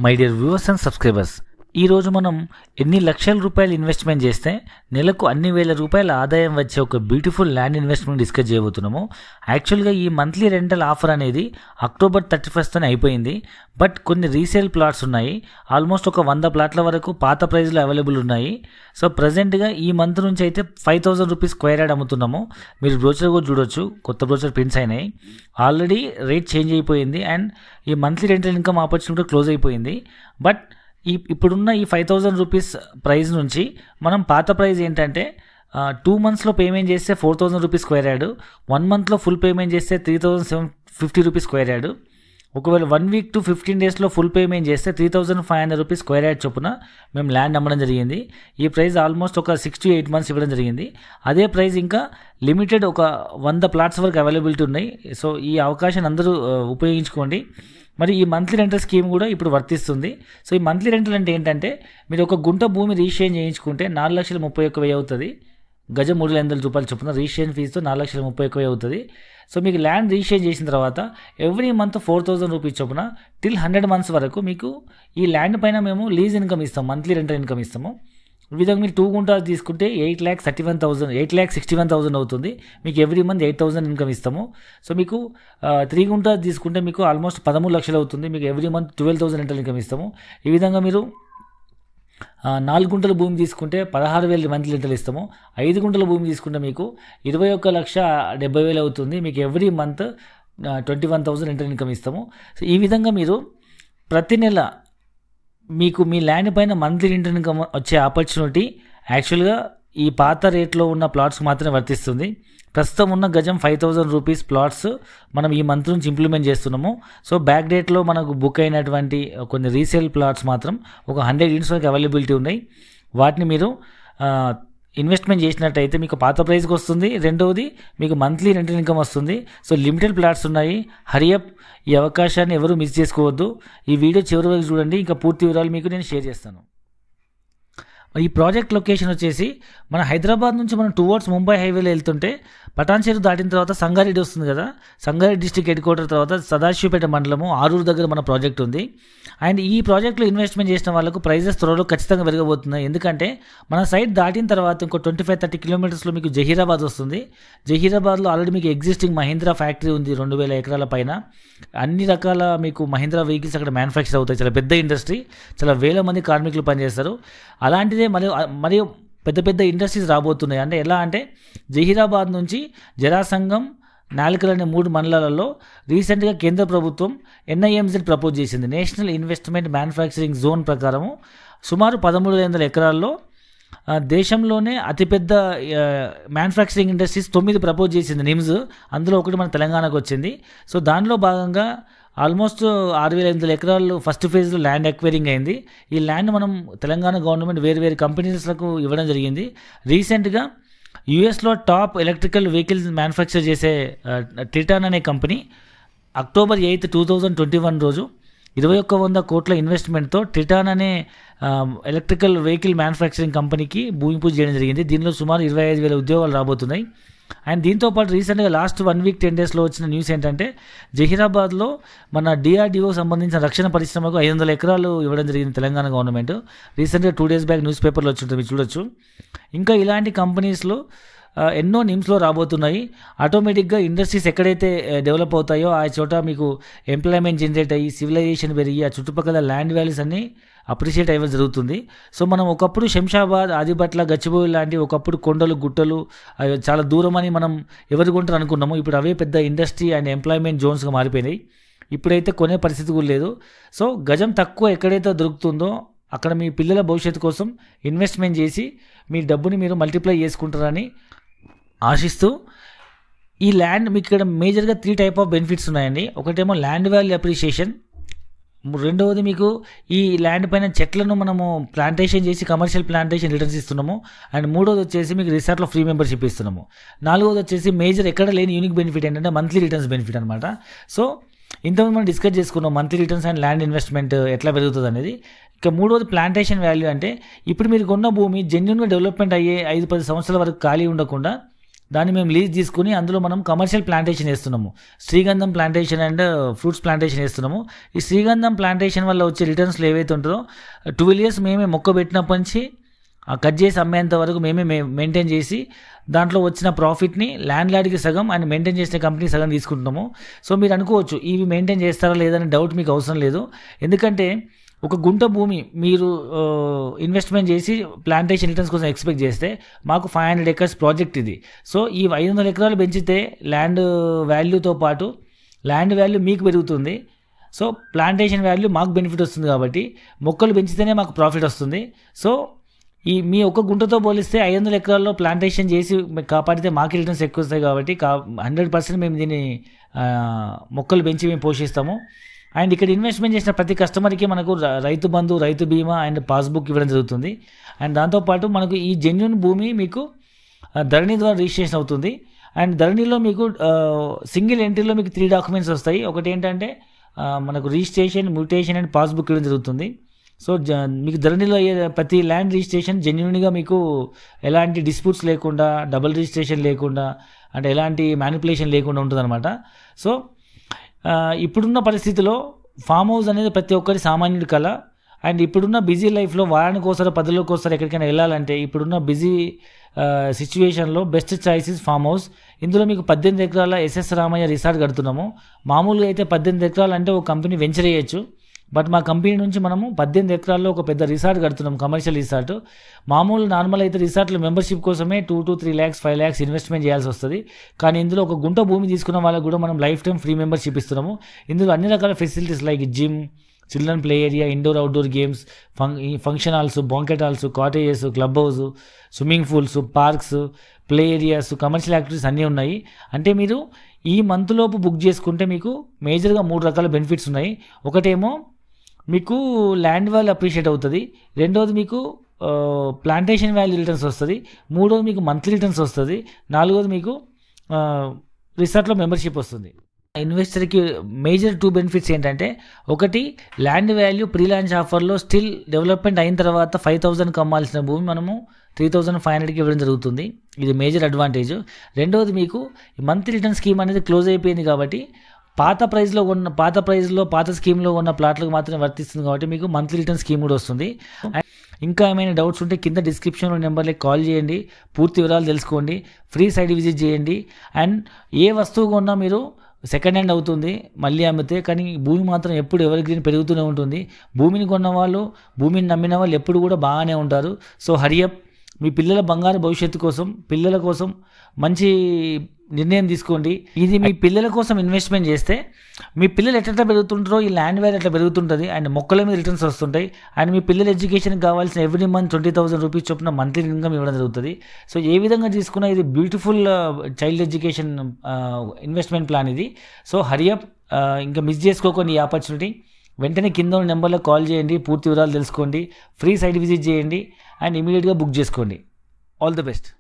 My dear viewers and subscribers, ఈరోజు మనం ఎన్ని లక్షల రూపాయలు ఇన్వెస్ట్మెంట్ చేస్తే నెలకు అన్ని వేల రూపాయల ఆదాయం వచ్చే ఒక బ్యూటిఫుల్ ల్యాండ్ ఇన్వెస్ట్మెంట్ డిస్కస్ చేయబోతున్నాము. యాక్చువల్గా ఈ మంత్లీ రెంటల్ ఆఫర్ అనేది అక్టోబర్ 31 అయిపోయింది. బట్ కొన్ని రీసేల్ ప్లాట్స్ ఉన్నాయి. ఆల్మోస్ట్ ఒక 100 ప్లాట్ల వరకు పాత ప్రైస్లో అవైలబుల్ ఉన్నాయి. సో ప్రజెంట్గా ఈ మంత్ నుంచి అయితే 5,000 రూపీస్ స్క్వేర్ యార్డ్ అమ్ముతున్నాము. మీరు బ్రోచర్ కూడా చూడొచ్చు, కొత్త బ్రోచర్ ప్రింట్స్ అయినాయి. ఆల్రెడీ రేట్ చేంజ్ అయిపోయింది అండ్ ఈ monthly rental income opportunity close అయిపోయింది. బట్ ఇప్పుడున్న ఈ 5,000 రూపీస్ ప్రైస్ నుంచి మనం పాత ప్రైస్ ఏంటంటే 2 మంత్స్లో పేమెంట్ చేస్తే 4,000 రూపీస్ స్క్వేర్ యార్డ్, 1 మంత్లో ఫుల్ పేమెంట్ చేస్తే 3,750 రూపీస్ స్క్వేర్ యార్డ్, ఒకవేళ 1 వీక్ టు 15 డేస్లో ఫుల్ పేమెంట్ చేస్తే 3,500 రూపీస్ స్క్వేర్ యార్డ్ చొప్పున మేము ల్యాండ్ అమ్మడం జరిగింది. ఈ ప్రైస్ ఆల్మోస్ట్ ఒక 6 to 8 మంత్స్ ఇవ్వడం జరిగింది. అదే ప్రైస్ ఇంకా లిమిటెడ్ ఒక 100 ప్లాట్స్ వరకు అవైలబిలిటీ ఉన్నాయి. సో ఈ అవకాశాన్ని అందరూ ఉపయోగించుకోండి. మరి ఈ మంత్లీ రెంటల్ స్కీమ్ కూడా ఇప్పుడు వర్తిస్తుంది. సో ఈ మంత్లీ రెంటల్ అంటే ఏంటంటే, మీరు ఒక గుంట భూమి రిజిస్ట్రేషన్ చేయించుకుంటే 4,31,000 అవుతుంది. గజం 3,800 రూపాయలు చొప్పున రిజిస్ట్రేషన్ ఫీజుతో 4,31,000 అవుతుంది. సో మీకు ల్యాండ్ రిజిస్ట్రేషన్ చేసిన తర్వాత ఎవ్రీ మంత్ 4,000 రూపీస్ చొప్పున టిల్ 100 మంత్స్ వరకు మీకు ఈ ల్యాండ్ పైన మేము లీజ్ ఇన్కమ్ ఇస్తాం, మంత్లీ రెంటల్ ఇన్కమ్ ఇస్తాము. ఈ విధంగా మీరు 2 గుంటాలు తీసుకుంటే 8,61,000 అవుతుంది. మీకు ఎవ్రీ మంత్ 8,000 ఇన్కమ్ ఇస్తాము. సో మీకు 3 గుంటాలు తీసుకుంటే మీకు ఆల్మోస్ట్ 13 లక్షలు అవుతుంది. మీకు ఎవ్రీ మంత్ 12,000 రెంటల్ ఇన్కమ్ ఇస్తాము. ఈ విధంగా మీరు 4 గుంటల భూమి తీసుకుంటే 16,000 మంత్లీ రెంటల్ ఇస్తాము. 5 గుంటల భూమి తీసుకుంటే మీకు 21,70,000 అవుతుంది. మీకు ఎవ్రీ మంత్ 21,000 రెంటల్ ఇన్కమ్ ఇస్తాము. సో ఈ విధంగా మీరు ప్రతి నెల మీకు మీ ల్యాండ్ పైన మంత్లీ రెంటల్ ఇన్కమ్ వచ్చే ఆపర్చునిటీ యాక్చువల్గా ఈ పాత రేట్లో ఉన్న ప్లాట్స్ మాత్రమే వర్తిస్తుంది. ప్రస్తుతం ఉన్న గజం 5,000 రూపీస్ ప్లాట్స్ మనం ఈ మంత్ నుంచి ఇంప్లిమెంట్ చేస్తున్నాము. సో బ్యాక్ డేట్లో మనకు బుక్ అయినటువంటి కొన్ని రీసేల్ ప్లాట్స్ మాత్రం ఒక 100 యూనిట్స్ వరకు అవైలబిలిటీ ఉన్నాయి. వాటిని మీరు ఇన్వెస్ట్మెంట్ చేసినట్టయితే మీకు పాత ప్రైస్కి వస్తుంది. రెండవది మీకు మంత్లీ రెంటల్ ఇన్కమ్ వస్తుంది. సో లిమిటెడ్ ప్లాట్స్ ఉన్నాయి. హరియప్, ఈ అవకాశాన్ని ఎవరు మిస్ చేసుకోవద్దు. ఈ వీడియో చివరి వరకు చూడండి, ఇంకా పూర్తి వివరాలు మీకు నేను షేర్ చేస్తాను. ఈ ప్రాజెక్ట్ లొకేషన్ వచ్చేసి మన హైదరాబాద్ నుంచి మనం టువర్డ్స్ ముంబై హైవేలో వెళ్తుంటే పటాన్ చెరువు దాటిన తర్వాత సంగారెడ్డి వస్తుంది కదా. సంగారెడ్డి డిస్ట్రిక్ట్ హెడ్ క్వార్టర్ తర్వాత సదాశివపేట మండలము ఆరూరు దగ్గర మన ప్రాజెక్ట్ ఉంది. అండ్ ఈ ప్రాజెక్ట్లో ఇన్వెస్ట్మెంట్ చేసిన వాళ్ళకు ప్రైజెస్ త్వరలో ఖచ్చితంగా పెరగబోతున్నాయి. ఎందుకంటే మన సైట్ దాటిన తర్వాత ఇంకో 25-30 కిలోమీటర్స్లో మీకు జహీరాబాద్ వస్తుంది. జహీరాబాద్లో ఆల్రెడీ మీకు ఎగ్జిస్టింగ్ మహీంద్రా ఫ్యాక్టరీ ఉంది 2,000 ఎకరాల పైన. అన్ని రకాల మీకు మహీంద్రా వెహికల్స్ అక్కడ మ్యానుఫ్యాక్చర్ అవుతాయి. చాలా పెద్ద ఇండస్ట్రీ, చాలా వేల మంది కార్మికులు పనిచేస్తారు. అలాంటిదే మరియు పెద్ద పెద్ద ఇండస్ట్రీస్ రాబోతున్నాయి. అంటే ఎలా అంటే జహీరాబాద్ నుంచి జరాసంగం, నాల్కల్ అనే 3 మండలాలలో రీసెంట్గా కేంద్ర ప్రభుత్వం NIMZ ప్రపోజ్ చేసింది. నేషనల్ ఇన్వెస్ట్మెంట్ మ్యానుఫ్యాక్చరింగ్ జోన్ ప్రకారము సుమారు 13,000 ఎకరాల్లో దేశంలోనే అతిపెద్ద మ్యానుఫ్యాక్చరింగ్ ఇండస్ట్రీస్ 9 ప్రపోజ్ చేసింది నిమ్స్. అందులో ఒకటి మన తెలంగాణకు వచ్చింది. సో దానిలో భాగంగా ఆల్మోస్ట్ 6,500 ఎకరాలు ఫస్ట్ ఫేజ్లో ల్యాండ్ ఎక్వైరింగ్ అయింది. ఈ ల్యాండ్ మనం తెలంగాణ గవర్నమెంట్ వేరు కంపెనీస్లకు ఇవ్వడం జరిగింది. రీసెంట్గా యూఎస్లో టాప్ ఎలక్ట్రికల్ వెహికల్స్ మ్యానుఫ్యాక్చర్ చేసే టిటాన్ అనే కంపెనీ అక్టోబర్ 8, 2021 రోజు 2,100 కోట్ల ఇన్వెస్ట్మెంట్తో టిటాన్ అనే ఎలక్ట్రికల్ వెహికల్ మ్యానుఫ్యాక్చరింగ్ కంపెనీకి భూమి పూజ చేయడం జరిగింది. దీనిలో సుమారు 25,000 ఉద్యోగాలు రాబోతున్నాయి. అండ్ దీంతోపాటు రీసెంట్గా లాస్ట్ 1 వీక్ 10 డేస్లో వచ్చిన న్యూస్ ఏంటంటే, జహీరాబాద్లో మన DRDO సంబంధించిన రక్షణ పరిశ్రమకు 500 ఎకరాలు ఇవ్వడం జరిగింది తెలంగాణ గవర్నమెంట్. రీసెంట్గా 2 డేస్ బ్యాక్ న్యూస్ పేపర్లో వచ్చింటుంది, మీరు చూడొచ్చు. ఇంకా ఇలాంటి కంపెనీస్లో ఎన్నో నిమ్స్లో రాబోతున్నాయి. ఆటోమేటిక్గా ఇండస్ట్రీస్ ఎక్కడైతే డెవలప్ అవుతాయో ఆ చోట మీకు ఎంప్లాయ్మెంట్ జనరేట్ అయ్యి సివిలైజేషన్ పెరిగి ఆ చుట్టుపక్కల ల్యాండ్ వాల్యూస్ అన్నీ అప్రిషియేట్ అయ్యే జరుగుతుంది. సో మనం ఒకప్పుడు శంషాబాద్, ఆదిబట్ల, గచ్చిబౌలి లాంటి ఒకప్పుడు కొండలు, గుట్టలు చాలా దూరం అని మనం ఎవరు కొంటారు అనుకున్నాము. ఇప్పుడు అవే పెద్ద ఇండస్ట్రీ అండ్ ఎంప్లాయ్మెంట్ జోన్స్గా మారిపోయినాయి. ఇప్పుడైతే కొనే పరిస్థితి కూడా లేదు. సో గజం తక్కువ ఎక్కడైతే దొరుకుతుందో అక్కడ మీ పిల్లల భవిష్యత్తు కోసం ఇన్వెస్ట్మెంట్ చేసి మీ డబ్బుని మీరు మల్టిప్లై చేసుకుంటారని ఆశిస్తూ, ఈ ల్యాండ్ మీకు ఇక్కడ మేజర్గా 3 టైప్ ఆఫ్ బెనిఫిట్స్ ఉన్నాయండి. ఒకటేమో ల్యాండ్ వాల్యూ అప్రిషియేషన్, రెండవది మీకు ఈ ల్యాండ్ పైన చెట్లను మనము ప్లాంటేషన్ చేసి కమర్షియల్ ప్లాంటేషన్ రిటర్న్స్ ఇస్తున్నాము. అండ్ మూడోది వచ్చేసి మీకు రిసార్ట్లో ఫ్రీ మెంబర్షిప్ ఇస్తున్నాము. నాలుగోది వచ్చేసి మేజర్ ఎక్కడ లేని యూనిక్ బెనిఫిట్ ఏంటంటే మంత్లీ రిటర్న్స్ బెనిఫిట్ అనమాట. సో ఇంతకుముందు మనం డిస్కస్ చేసుకున్నాం monthly returns and land investment ఎట్లా పెరుగుతుంది అనేది. ఇక మూడోది ప్లాంటేషన్ వాల్యూ, అంటే ఇప్పుడు మీరు కొన్న భూమి జెన్యున్గా డెవలప్మెంట్ అయ్యే 5-10 సంవత్సరాల వరకు ఖాళీ ఉండకుండా దాన్ని మేము లీజ్ తీసుకుని అందులో మనం కమర్షియల్ ప్లాంటేషన్ వేస్తున్నాము. శ్రీగంధం ప్లాంటేషన్ అండ్ ఫ్రూట్స్ ప్లాంటేషన్ వేస్తున్నాము. ఈ శ్రీగంధం ప్లాంటేషన్ వల్ల వచ్చే రిటర్న్స్లో ఏవైతే ఉంటుందో 12 years మేమే మొక్క పెట్టినప్పటి నుంచి కట్ చేసి అమ్మేంత వరకు మేమే మెయింటైన్ చేసి దాంట్లో వచ్చిన ప్రాఫిట్ని ల్యాండ్ లార్డ్కి సగం అండ్ మెయింటైన్ చేసిన కంపెనీ సగం తీసుకుంటున్నాము. సో మీరు అనుకోవచ్చు ఇవి మెయింటైన్ చేస్తారా లేదని డౌట్ మీకు అవసరం లేదు. ఎందుకంటే ఒక గుంట భూమి మీరు ఇన్వెస్ట్మెంట్ చేసి ప్లాంటేషన్ రిటర్న్స్ కోసం ఎక్స్పెక్ట్ చేస్తే మాకు 500 acres ప్రాజెక్ట్ ఇది. సో ఈ 500 ఎకరాలు పెంచితే ల్యాండ్ వాల్యూతో పాటు ల్యాండ్ వాల్యూ మీకు పెరుగుతుంది. సో ప్లాంటేషన్ వాల్యూ మాకు బెనిఫిట్ వస్తుంది కాబట్టి మొక్కలు పెంచితేనే మాకు ప్రాఫిట్ వస్తుంది. సో మీ ఒక గుంటతో పోలిస్తే 500 ఎకరాల్లో ప్లాంటేషన్ చేసి కాపాడితే మాకు రిటర్న్స్ ఎక్కువ వస్తాయి కాబట్టి 100% మేము దీన్ని మొక్కలు పెంచి మేము పోషిస్తాము. అండ్ ఇక్కడ ఇన్వెస్ట్మెంట్ చేసిన ప్రతి కస్టమర్కి మనకు రైతు బంధు, రైతు బీమా అండ్ పాస్బుక్ ఇవ్వడం జరుగుతుంది. అండ్ దాంతోపాటు మనకు ఈ జెన్యూన్ భూమి మీకు ధరణి ద్వారా రిజిస్ట్రేషన్ అవుతుంది. అండ్ ధరణిలో మీకు సింగిల్ ఎంట్రీలో మీకు 3 documents వస్తాయి. ఒకటి ఏంటంటే మనకు రిజిస్ట్రేషన్, మ్యూటేషన్ అండ్ పాస్బుక్ ఇవ్వడం జరుగుతుంది. సో మీకు ధరణిలో ప్రతి ల్యాండ్ రిజిస్ట్రేషన్ జెన్యూన్గా మీకు ఎలాంటి డిస్ప్యూట్స్ లేకుండా, డబుల్ రిజిస్ట్రేషన్ లేకుండా, అంటే ఎలాంటి మ్యానిపులేషన్ లేకుండా ఉంటుందన్నమాట. సో ఇప్పుడున్న పరిస్థితిలో ఫామ్ హౌస్ అనేది ప్రతి ఒక్కరి సామాన్యుడి కళ. అండ్ ఇప్పుడున్న బిజీ లైఫ్లో వారానికి ఒకసారి 10 రోజులకు ఒకసారి ఎక్కడికైనా వెళ్ళాలంటే ఇప్పుడున్న బిజీ సిచ్యువేషన్లో best choice is farm house. ఇందులో మీకు 18 ఎకరాల ఎస్ఎస్ రామయ్య రిసార్ట్ కడుతున్నాము. మామూలుగా అయితే 18 ఎకరాలు అంటే ఒక కంపెనీ వెంచర్ చేయొచ్చు. బట్ మా కంపెనీ నుంచి మనము 18 ఎకరాల్లో ఒక పెద్ద రిసార్ట్ కడుతున్నాం, కమర్షియల్ రిసార్ట్. నార్మల్ అయితే రిసార్ట్లో మెంబర్షిప్ కోసమే 2 to 3 lakhs 5 lakhs ఇన్వెస్ట్మెంట్ చేయాల్సి వస్తుంది. కానీ ఇందులో ఒక గుంట భూమి తీసుకున్న వాళ్ళకు కూడా మనం లైఫ్ టైం ఫ్రీ మెంబర్షిప్ ఇస్తున్నాము. ఇందులో అన్ని రకాల facilities like gym, children play area, indoor outdoor games, function halls, banquet halls, cottages, club house, swimming pools, parks, play areas, commercial activities అన్నీ ఉన్నాయి. అంటే మీరు ఈ మంత్లోపు బుక్ చేసుకుంటే మీకు మేజర్గా 3 రకాల బెనిఫిట్స్ ఉన్నాయి. ఒకటేమో మీకు ల్యాండ్ వాల్యూ అప్రిషియేట్ అవుతుంది, రెండోది మీకు ప్లాంటేషన్ వాల్యూ రిటర్న్స్ వస్తుంది, మూడోది మీకు మంత్లీ రిటర్న్స్ వస్తుంది, నాలుగోది మీకు రిసార్ట్లో మెంబర్షిప్ వస్తుంది. ఇన్వెస్టర్కి మేజర్ 2 బెనిఫిట్స్ ఏంటంటే, ఒకటి ల్యాండ్ వాల్యూ ప్రీ లాంచ్ ఆఫర్లో స్టిల్ డెవలప్మెంట్ అయిన తర్వాత 5,000 అమ్మాల్సిన భూమి మనము 3,500కి ఇవ్వడం జరుగుతుంది. ఇది మేజర్ అడ్వాంటేజ్. రెండోది మీకు మంత్లీ రిటర్న్ స్కీమ్ అనేది క్లోజ్ అయిపోయింది కాబట్టి పాత స్కీమ్లో ఉన్న ప్లాట్లకు మాత్రమే వర్తిస్తుంది కాబట్టి మీకు మంత్లీ రిటర్న్ స్కీమ్ కూడా వస్తుంది. ఇంకా ఏమైనా డౌట్స్ ఉంటే కింద డిస్క్రిప్షన్లో నెంబర్లకి కాల్ చేయండి, పూర్తి వివరాలు తెలుసుకోండి, ఫ్రీ సైట్ విజిట్ చేయండి. అండ్ ఏ వస్తువు కొన్నా మీరు సెకండ్ హ్యాండ్ అవుతుంది మళ్ళీ అమ్మితే, కానీ భూమి మాత్రం ఎప్పుడు ఎవరి గ్రీన్ పెరుగుతూనే ఉంటుంది. భూమిని కొన్న వాళ్ళు, భూమిని నమ్మిన వాళ్ళు ఎప్పుడు కూడా బాగానే ఉంటారు. సో హరియప్, మీ పిల్లల బంగారు భవిష్యత్తు కోసం, పిల్లల కోసం మంచి నిర్ణయం తీసుకోండి. ఇది మీ పిల్లల కోసం ఇన్వెస్ట్మెంట్ చేస్తే మీ పిల్లలు ఎట్లా పెరుగుతుంటారో ఈ ల్యాండ్ వాల్యూ అట్లా పెరుగుతుంటుంది. అండ్ మొక్కల మీద రిటర్న్స్ వస్తుంటాయి. అండ్ మీ పిల్లల ఎడ్యుకేషన్కి కావాల్సిన ఎవ్రీ మంత్ 20,000 రూపీస్ చొప్పున మంత్లీ ఇన్కమ్ ఇవ్వడం జరుగుతుంది. సో ఏ విధంగా తీసుకున్నా ఇది beautiful child education investment plan ఇది. సో హరియప్, ఇంకా మిస్ చేసుకోకండి ఈ ఆపర్చునిటీ. వెంటనే కింద ఉన్న నెంబర్లో కాల్ చేయండి, పూర్తి వివరాలు తెలుసుకోండి, ఫ్రీ సైట్ విజిట్ చేయండి అండ్ ఇమీడియట్గా బుక్ చేసుకోండి. All the best.